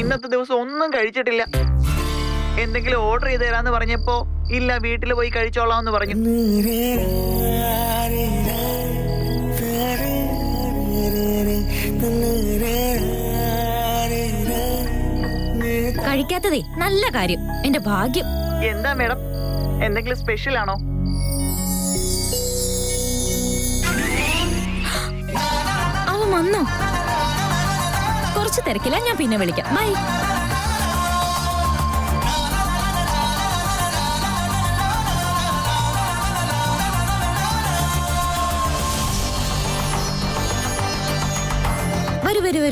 ഇന്നത്തെ ദിവസം ഒന്നും കഴിച്ചിട്ടില്ല. എന്തെങ്കിലും ഓർഡർ ചെയ്ത് തരാന്ന് പറഞ്ഞപ്പോ ഇല്ല, വീട്ടിൽ പോയി കഴിച്ചോളാം പറഞ്ഞു. കഴിക്കാത്തതേ നല്ല കാര്യം, എന്റെ ഭാഗ്യം. എന്താ മേഡം, എന്തെങ്കിലും സ്പെഷ്യൽ ആണോ? അവൻ വന്നോ? കുറച്ച് തിരക്കില്ല, ഞാൻ പിന്നെ വിളിക്കാം. ബൈ.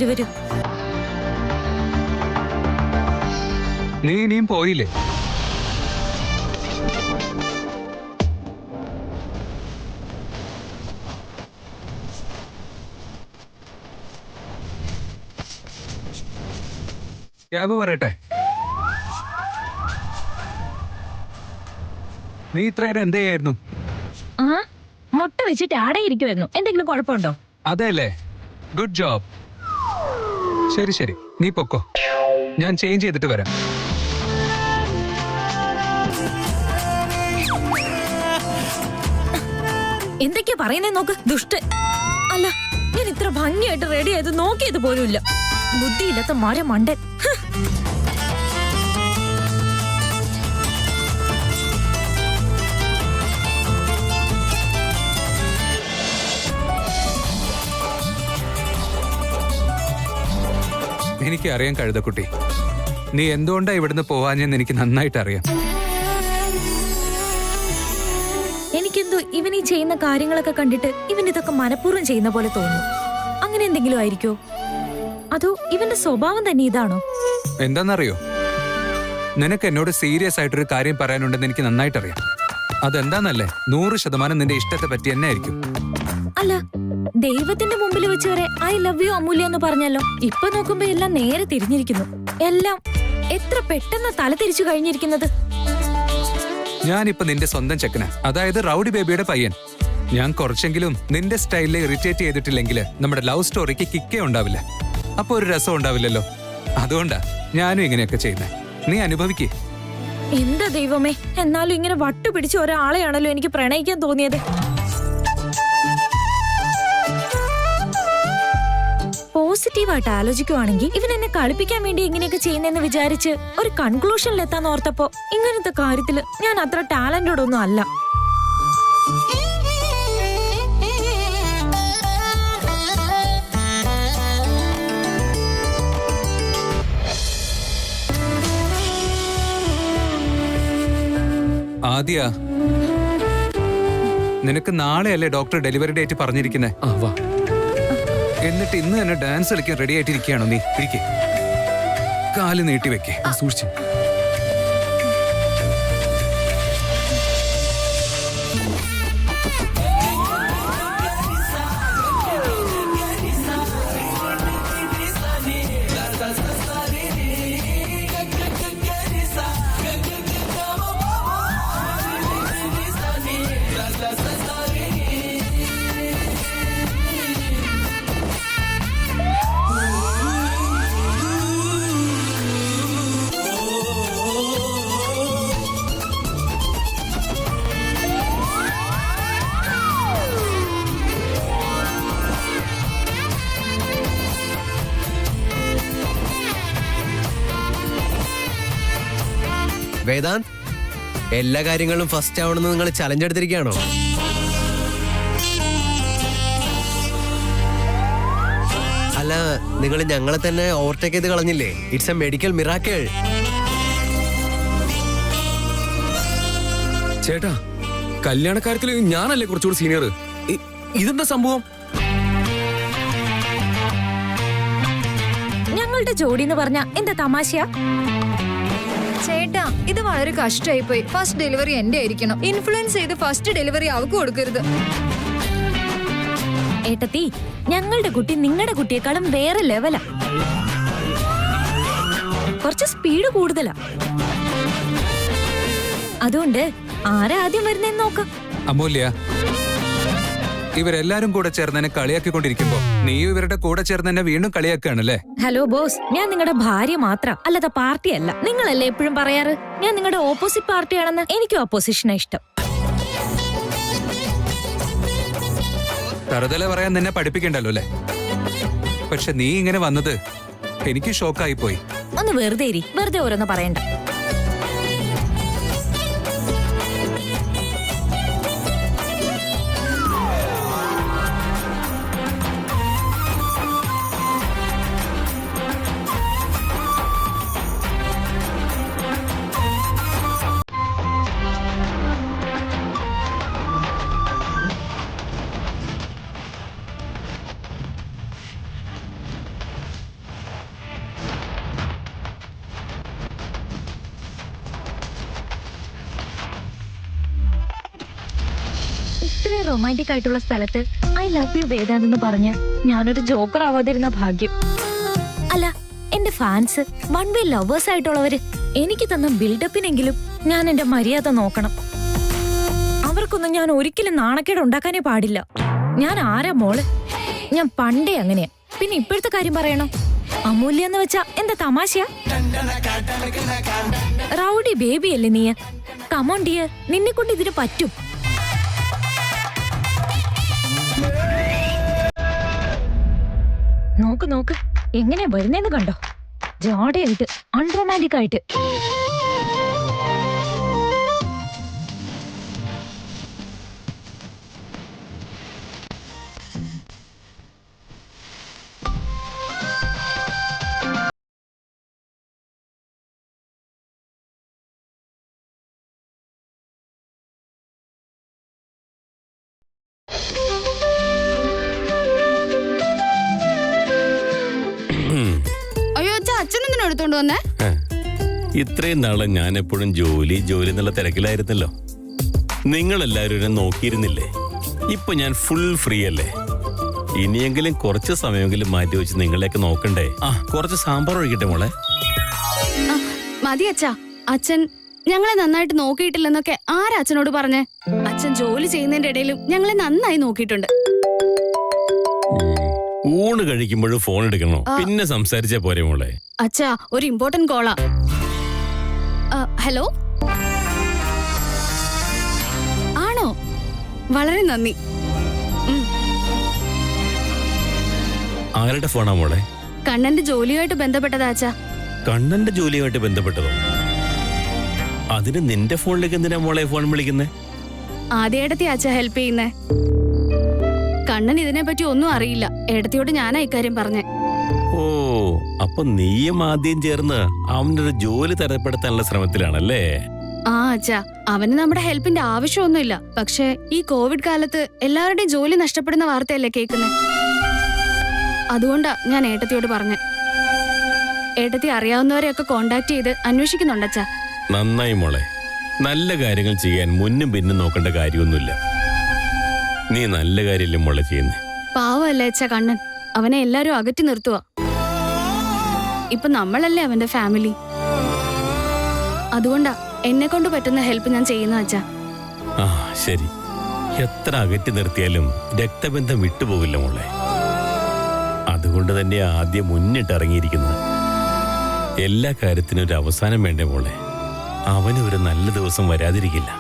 വരൂ. നീ ഇനിയും പോയില്ലേ? ക്യാബ് പറയട്ടെ. നീ ഇത്രയേരം എന്ത് ചെയ്യായിരുന്നു? മുട്ട വെച്ചിട്ട് ആടെയിരിക്കുമായിരുന്നു. എന്തെങ്കിലും കുഴപ്പമുണ്ടോ? അതെല്ലേ, ഗുഡ് ജോബ്. ശരി, നീ പൊക്കോ, ഞാൻ ചേഞ്ച് ചെയ്തിട്ട് വരാം. എന്തൊക്കെയാ പറയുന്നേ നോക്ക്, ദുഷ്ട. അല്ല, ഞാൻ ഇത്ര ഭംഗിയായിട്ട് റെഡി ആയത് നോക്കിയത് പോലുമില്ല. ബുദ്ധിയില്ലാത്ത മരമണ്ടൻ. എനിക്കറിയാം കഴുതക്കുട്ടി, നീ എന്തുകൊണ്ടാ ഇവിടുന്ന് പോവാഞ്ഞെന്ന് എനിക്ക് നന്നായിട്ട് അറിയാം. എനിക്കെന്തോ ഇവൻ ഈ ചെയ്യുന്ന കാര്യങ്ങളൊക്കെ കണ്ടിട്ട് ഇവൻ ഇതൊക്കെ മനഃപൂർവ്വം ചെയ്യുന്ന പോലെ തോന്നുന്നു. അങ്ങനെ എന്തെങ്കിലും ആയിരിക്കോ? അതോ ഇവന്റെ സ്വഭാവം തന്നെ ഇതാണോ? എന്താന്നറിയോ, നിനക്ക് എന്നോട് സീരിയസ് ആയിട്ടൊരു കാര്യം പറയാനുണ്ടെന്ന് എനിക്ക് നന്നായിട്ടറിയാം. അതെന്താന്നല്ലേ, 100% നിന്റെ ഇഷ്ടത്തെ പറ്റി തന്നെ ആയിരിക്കും. അല്ല, ദൈവത്തിന്റെ മുമ്പിൽ വെച്ച് വരെ ഐ ലവ് യു അമൂല്യ എന്ന് പറഞ്ഞല്ലോ. ഇപ്പൊ നോക്കുമ്പോ എല്ലാം നേരെ തിരിഞ്ഞിരിക്കുന്നു. എല്ലാം എത്ര പെട്ടെന്ന് തല തിരിച്ചു കഴിഞ്ഞിരിക്കുന്നത്. ഞാനിപ്പോ നിന്റെ സ്വന്തം ചെക്കന, അതായത് റൗഡി ബേബിയുടെ പയ്യൻ. ഞാൻ കുറച്ചെങ്കിലും നിന്റെ സ്റ്റൈലിൽ ഇറിറ്റേറ്റ് ചെയ്തിട്ടില്ലെങ്കിൽ നമ്മുടെ ലവ് സ്റ്റോറിക്ക് കിക്കേ ഉണ്ടാവില്ല. അപ്പൊ ഒരു രസം ഉണ്ടാവില്ലല്ലോ. അതുകൊണ്ടാ ഞാനും ഇങ്ങനെയൊക്കെ ചെയ്യുന്നത്. നീ അനുഭവിക്കേ. എന്താ ദൈവമേ, എന്നാലും ഇങ്ങനെ വട്ടുപിടിച്ച ഒരാളെയാണല്ലോ എനിക്ക് പ്രണയിക്കാൻ തോന്നിയത്. പോസിറ്റീവായിട്ട് ആലോചിക്കുവാണെങ്കിൽ ഇവൻ എന്നെ കളിപ്പിക്കാൻ വേണ്ടി ഇങ്ങനെയൊക്കെ ചെയ്യുന്നെന്ന് വിചാരിച്ച് ഒരു കൺക്ലൂഷനിലെത്താൻ ഓർത്തപ്പോ ഇങ്ങനത്തെ കാര്യത്തില് ഞാൻ അത്ര ടാലന്റഡ് ഒന്നും അല്ല. ആദ്യ, നിനക്ക് നാളെയല്ലേ ഡോക്ടർ ഡെലിവറി ഡേറ്റ് പറഞ്ഞിരിക്കുന്നേ? എന്നിട്ട് ഇന്ന് തന്നെ ഡാൻസ് കളിക്കാൻ റെഡി ആയിട്ടിരിക്കുകയാണോ നീ? ഇരിക്കേ, കാല് നീട്ടി വെക്കേ, സൂക്ഷിച്ചു. വേദാന്ത്, എല്ലാ കാര്യങ്ങളും ഫസ്റ്റ് ആവണമെന്ന് നിങ്ങൾ ചലഞ്ച് എടുത്തിരിക്കുകയാണോ? അല്ല, നിങ്ങൾ ഞങ്ങളെ തന്നെ ഓവർടേക്ക് ചെയ്ത് കളഞ്ഞില്ലേ? It's a medical miracle. ചേട്ടാ, കല്യാണക്കാര്യത്തിൽ ഞാനല്ലേ കുറച്ചുകൂടി സീനിയർ. ഇതെന്താ സംഭവം? ഞങ്ങളുടെ ജോഡി എന്ന് പറഞ്ഞ എന്താ തമാശയാ? ചേട്ടാ, ഇത് വളരെ കഷ്ടമായി പോയി. ഫസ്റ്റ് ഡെലിവറി എന്റെ ആയിരിക്കണം. ഇൻഫ്ലുവൻസ് ചെയ്ത് ഫസ്റ്റ് ഡെലിവറി അവർക്ക് കൊടുക്കരുത്. ഏട്ടത്തി, ഞങ്ങളുടെ കുട്ടി നിങ്ങളുടെ കുട്ടിയെക്കാളും വേറെ ലെവലാ. കുറച്ച് സ്പീഡ് കൂടുതലാ. അതുകൊണ്ട് ആരാ ആദ്യം വരുന്നതെന്ന് നോക്കാം. അമൂല്യ, ഇവരെല്ലാരും കൂടെ ചേർന്ന് എന്നെ കളിയാക്കിക്കൊണ്ടിരിക്കുമ്പോ നീ ഇവരുടെ കൂടെ ചേർന്ന് എന്നെ വീണ്ടും കളിയാക്കുകയാണല്ലേ? ഹലോ ബോസ്, ഞാൻ നിങ്ങളുടെ ഭാര്യ മാത്രം, അല്ലാതെ പാർട്ടിയല്ല. നിങ്ങളല്ലേ എപ്പോഴും പറയാറ് ഞാൻ നിങ്ങളുടെ ഓപ്പോസിറ്റ് പാർട്ടിയാണെന്ന്. എനിക്കും ഓപ്പോസിഷനാ ഇഷ്ടം. തറുതല പറയാൻ നിന്നെ പഠിപ്പിക്കണ്ടല്ലോ അല്ലേ? പക്ഷെ നീ ഇങ്ങനെ വന്നത് എനിക്ക് ഷോക്കായി പോയി. ഒന്ന് വെറുതെ ഇരി, വെറുതെ ഓരോന്ന് പറയണ്ട. ഇത്രയും റൊമാൻറ്റിക് ആയിട്ടുള്ള സ്ഥലത്ത് ഐ ലവ് യു വേദാന്തെന്ന് പറഞ്ഞ് ഞാനൊരു ജോക്കർ ആവാതിരുന്ന ഭാഗ്യം. അല്ല, എന്റെ ഫാൻസ്, വൺ വേ ലവേഴ്സ് ആയിട്ടുള്ളവര് എനിക്ക് തന്ന ബിൽഡപ്പിനെങ്കിലും ഞാൻ എന്റെ മര്യാദ നോക്കണം. അവർക്കൊന്നും ഞാൻ ഒരിക്കലും നാണക്കേട് ഉണ്ടാക്കാനേ പാടില്ല. ഞാൻ ആരാ മോള്? ഞാൻ പണ്ടേ അങ്ങനെയാ. പിന്നെ ഇപ്പോഴത്തെ കാര്യം പറയണോ? അമൂല്യ എന്ന് വെച്ചാ എന്താ തമാശയാ? റൗഡി ബേബി അല്ലേ നീ? കമോൺ ഡിയർ, നിന്നെ കൊണ്ട് ഇതിന് പറ്റും. നോക്ക് നോക്ക്, എങ്ങനെ വരുന്നേന്ന് കണ്ടോ? ജോടയായിട്ട്, അൺറൊമാൻറ്റിക് ആയിട്ട്. അയ്യോ അച്ഛാ, അച്ഛനെന്തിനാ എടുത്തോണ്ട് വന്നേ? ഇത്രയും നാളെ ഞാൻ എപ്പോഴും ജോലി എന്നുള്ള തിരക്കിലായിരുന്നല്ലോ. നിങ്ങളെല്ലാരും എന്നെ നോക്കിയിരുന്നില്ലേ? ഇപ്പൊ ഞാൻ ഫുൾ ഫ്രീ അല്ലേ? ഇനിയെങ്കിലും കുറച്ച് സമയമെങ്കിലും മാറ്റി വെച്ച് നിങ്ങളെയൊക്കെ നോക്കണ്ടേ? കുറച്ച് സാമ്പാർ ഒഴിക്കട്ടെ മോളെ. മതി അച്ഛാ. അച്ഛൻ ഞങ്ങളെ നന്നായിട്ട് നോക്കിയിട്ടില്ലെന്നൊക്കെ ആരാ അച്ഛനോട് പറഞ്ഞേ? അച്ഛൻ ജോലി ചെയ്യുന്നതിന്റെ ഇടയിലും ഞങ്ങളെ നന്നായി നോക്കിയിട്ടുണ്ട്. ഊണ് കഴിക്കുമ്പോഴും ഫോൺ എടുക്കണോ? പിന്നെ സംസാരിച്ചാ പോരെ മോളെ? അച്ഛാ, ഒരു ഇമ്പോർട്ടന്റ് കോളാ. ഹലോ, ആണോ? വളരെ നന്ദി. ആരുടെ ഫോണാ മോളെ? കണ്ണന്റെ ജോലിയുമായിട്ട് ബന്ധപ്പെട്ടതാ അച്ഛാ. കണ്ണന്റെ ജോലിയുമായിട്ട് ബന്ധപ്പെട്ടതോ? അതിന് നിന്റെ ഫോണിലേക്ക് എന്തിനാ മോളെ ഫോൺ വിളിക്കുന്നേ? ആദ്യേടത്തി അച്ഛാ ഹെൽപ്പ് ചെയ്യുന്നേ. കണ്ണൻ ഇതിനെ പറ്റി ഒന്നും അറിയില്ല. ഏടത്തിയോട് ഞാനാ ഇക്കാര്യം പറഞ്ഞേ. ഓ, അപ്പൊ നീയും ആദ്യം ചേർന്ന് അവന്റെ ഒരു ജോലി തരപ്പെടുത്താനുള്ള ശ്രമത്തിലാണല്ലേ? ആ അച്ഛാ, അവന് നമ്മുടെ ഹെൽപ്പിന്റെ ആവശ്യമൊന്നുമില്ല. പക്ഷെ ഈ കോവിഡ് കാലത്ത് എല്ലാവരുടെയും ജോലി നഷ്ടപ്പെടുന്ന വാർത്തയല്ലേ കേൾക്കുന്നത്. അതുകൊണ്ടാ ഞാൻ ഏട്ടത്തിയോട് പറഞ്ഞേ. ഏട്ടത്തി അറിയാവുന്നവരെയൊക്കെ കോണ്ടാക്ട് ചെയ്ത് അന്വേഷിക്കുന്നുണ്ട് അച്ഛാ. നന്നായി മോളെ. നല്ല കാര്യങ്ങൾ ചെയ്യാൻ മുന്നും പിന്നും നോക്കേണ്ട കാര്യമൊന്നുമില്ല. നീ നല്ല കാര്യമല്ലേ മോളെ ചെയ്യുന്നേ? പാവല്ലേ അച്ഛാ കണ്ണൻ. അവനെ എല്ലാരും അകറ്റി നിർത്തുക. ഇപ്പൊ നമ്മളല്ലേ അവന്റെ ഫാമിലി. അതുകൊണ്ടാ എന്നെ കൊണ്ട് പറ്റുന്ന ഹെൽപ്പ് ഞാൻ ചെയ്യുന്ന അച്ഛാ. ആ ശരി. എത്ര അകറ്റി നിർത്തിയാലും രക്തബന്ധം വിട്ടുപോകില്ല മോളെ. അതുകൊണ്ട് തന്നെ ആദ്യം മുന്നിട്ട് ഇറങ്ങിയിരിക്കുന്നത്. എല്ലാ കാര്യത്തിനും ഒരു അവസാനം വേണ്ടേ മോളെ? അവന് ഒരു നല്ല ദിവസം വരാതിരിക്കില്ല.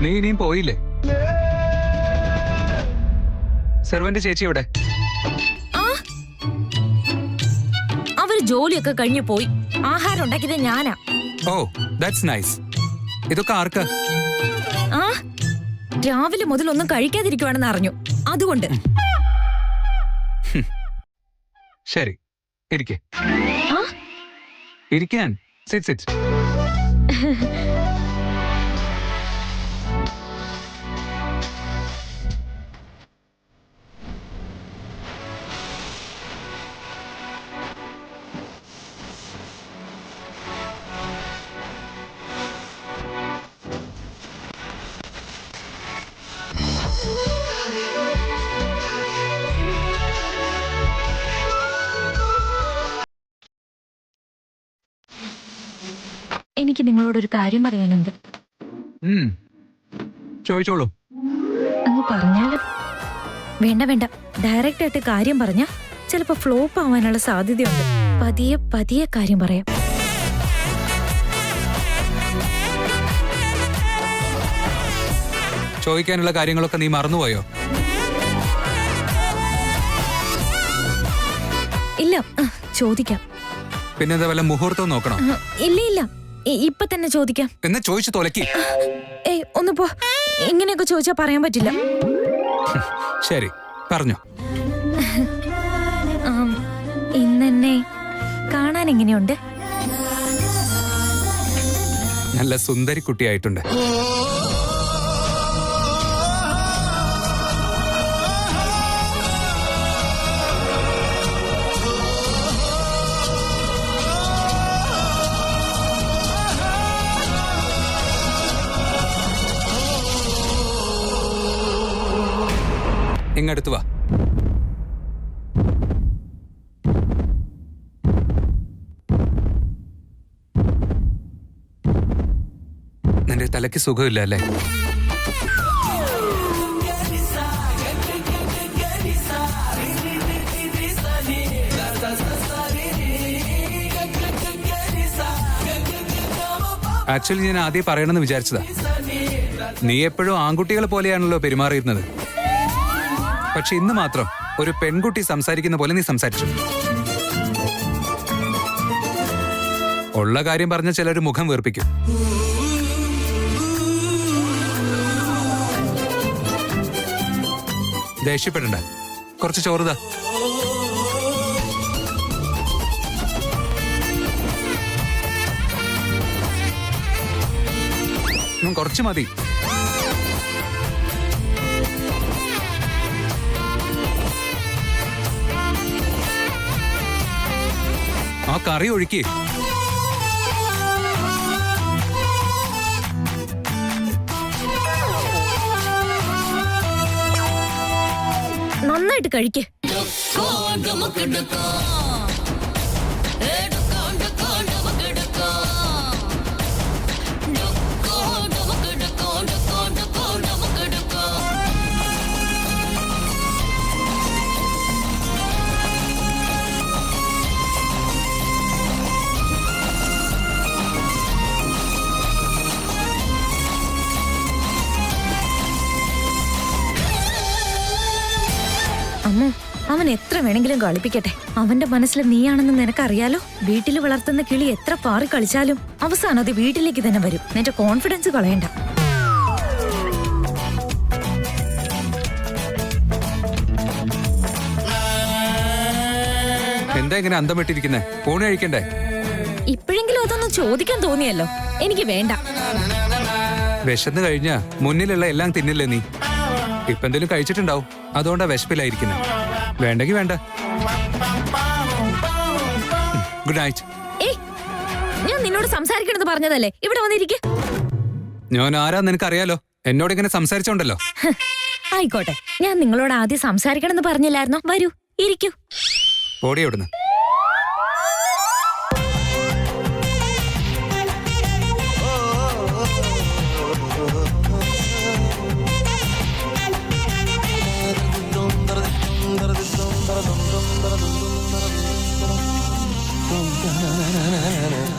നീ ഇനിയും പോയില്ലേ? സെർവന്റ് ചേച്ചി ഇവിടെ. അവര് ജോലിയൊക്കെ കഴിഞ്ഞു പോയി. ആഹാരം ഉണ്ടാക്കിയത് ഞാനാ. ഓ, ദാറ്റ്സ് നൈസ്. ഇതൊക്കെ ആർക്കാ? ആ, രാവിലെ മുതൽ ഒന്നും കഴിക്കാതിരിക്കുവാണെന്ന് അറിഞ്ഞു. അതുകൊണ്ട് ശരി, ഇരിക്കെ. ഇരിക്കാൻ. Sit sit. എനിക്ക് നിങ്ങളോടൊരു കാര്യം പറയാനുണ്ട്. ചോദിച്ചോളൂ. അങ്ങ് പറഞ്ഞാല്. വേണ്ട വേണ്ട, ഡയറക്റ്റ് ആയിട്ട് കാര്യം പറഞ്ഞ ചിലപ്പോ ഫ്ലോപ്പ് ആവാനുള്ള സാധ്യതയുണ്ട്. പതിയെ പതിയെ കാര്യം പറയാം. ചോദിക്കാനുള്ള കാര്യങ്ങളൊക്കെ നീ മറന്നുപോയോ? ഇല്ല, ചോദിക്കാം. പിന്നെന്താ വല്ല മുഹൂർത്തം നോക്കണം? ഇല്ല ഇല്ല, ഇപ്പൊ തന്നെ ചോദിക്കാം. എന്നാ ചോദിച്ചു തോലക്കി. ഏയ് ഒന്ന് പോ. ഇങ്ങനെയൊക്കെ ചോദിച്ചാ പറയാൻ പറ്റില്ല. ശരി, പറഞ്ഞോ. ഇന്നെന്നെ കാണാൻ എങ്ങനെയുണ്ട്? നല്ല സുന്ദരി കുട്ടിയായിട്ടുണ്ട്. ഇങ്ങടുത്ത് വാ. നിന്റെ തലയ്ക്ക് സുഖമില്ല അല്ലേ? ആക്ച്വലി ഞാൻ ആദ്യം പറയണമെന്ന് വിചാരിച്ചതാ. നീ എപ്പോഴും ആൺകുട്ടികളെ പോലെയാണല്ലോ പെരുമാറിയിരുന്നത്. പക്ഷെ ഇന്ന് മാത്രം ഒരു പെൺകുട്ടി സംസാരിക്കുന്ന പോലെ നീ സംസാരിച്ചു. ഉള്ള കാര്യം പറഞ്ഞ ചിലർ മുഖം വീർപ്പിക്കും. ദേഷ്യപ്പെടണ്ട, കുറച്ച് ചോറുതാ. കുറച്ച് മതി. ആ കറി ഒഴുക്കി. നന്നായിട്ട് കഴിക്ക്. അമ്മോ, അവൻ എത്ര വേണമെങ്കിലും കളിപ്പിക്കട്ടെ. അവന്റെ മനസ്സിൽ നീയാണെന്ന് നിനക്കറിയാലോ. വീട്ടിൽ വളർത്തുന്ന കിളി എത്ര പാറി കളിച്ചാലും അവസാനം അത് വീട്ടിലേക്ക് തന്നെ വരും. നിന്റെ കോൺഫിഡൻസ് കളയണ്ട. എന്താ ഇങ്ങനെ അന്തം വിട്ടിരിക്കുന്നേ? ഊണ് കഴിക്കണ്ടേ? ഇപ്പോഴെങ്കിലും അതൊന്നും ചോദിക്കാൻ തോന്നിയല്ലോ. എനിക്ക് വേണ്ട. വിശന്ന് കഴിഞ്ഞാ മുന്നിലുള്ള എല്ലാം തിന്നില്ലേ നീ? ഇപ്പൊ എന്തെങ്കിലും കഴിച്ചിട്ടുണ്ടാവും, അതുകൊണ്ടാ വിശപ്പിലായിരിക്കുന്നത്. വേണ്ടെങ്കിൽ വേണ്ട. Good night. ഏയ്, ഞാൻ നിന്നോട് സംസാരിക്കണമെന്ന് പറഞ്ഞതല്ലേ? ഇവിടെ വന്നിരിക്കെ. ഞാൻ ആരാ നിനക്കറിയാലോ. എന്നോട് ഇങ്ങനെ സംസാരിച്ചോണ്ടല്ലോ. ആയിക്കോട്ടെ, ഞാൻ നിങ്ങളോട് ആദ്യം സംസാരിക്കണമെന്ന് പറഞ്ഞില്ലായിരുന്നോ? വരൂ, ഇരിക്കൂ. ഓടി അവിടുന്ന്.